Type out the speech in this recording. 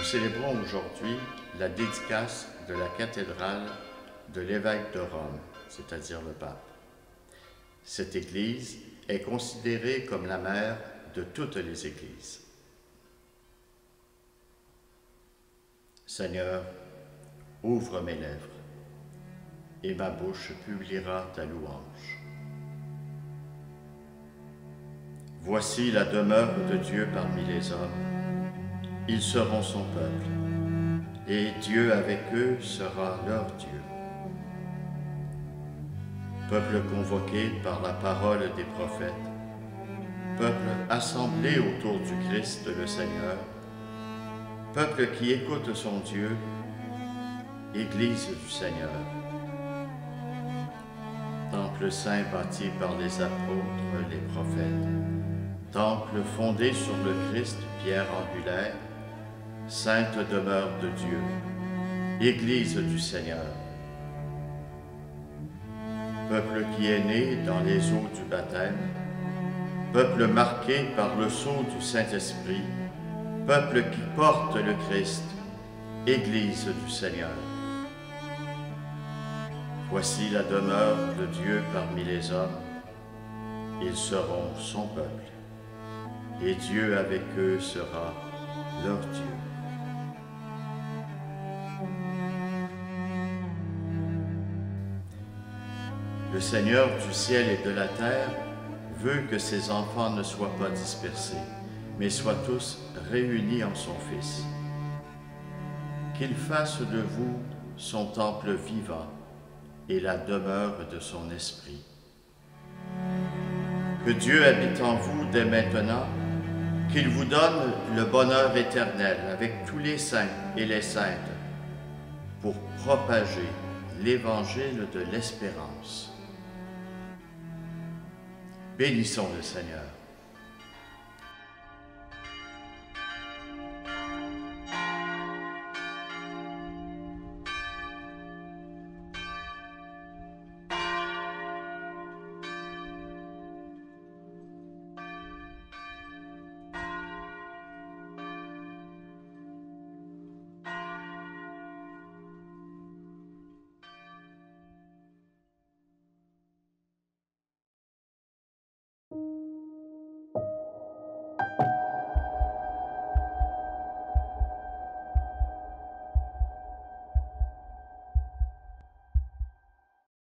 célébrons aujourd'hui la dédicace de la cathédrale de l'évêque de Rome, c'est-à-dire le pape. Cette église est considérée comme la mère de toutes les églises. Seigneur, ouvre mes lèvres, et ma bouche publiera ta louange. Voici la demeure de Dieu parmi les hommes. Ils seront son peuple, et Dieu avec eux sera leur Dieu. Peuple convoqué par la parole des prophètes, peuple assemblé autour du Christ le Seigneur, peuple qui écoute son Dieu, Église du Seigneur. Temple saint bâti par les apôtres, les prophètes, temple fondé sur le Christ, pierre angulaire, sainte demeure de Dieu, Église du Seigneur. Peuple qui est né dans les eaux du baptême, peuple marqué par le sceau du Saint-Esprit, peuple qui porte le Christ, Église du Seigneur. Voici la demeure de Dieu parmi les hommes, ils seront son peuple, et Dieu avec eux sera leur Dieu. Le Seigneur du ciel et de la terre veut que ses enfants ne soient pas dispersés, mais soient tous réunis en son Fils. Qu'il fasse de vous son temple vivant et la demeure de son esprit. Que Dieu habite en vous dès maintenant, qu'il vous donne le bonheur éternel avec tous les saints et les saintes pour propager l'évangile de l'espérance. Bénissons le Seigneur.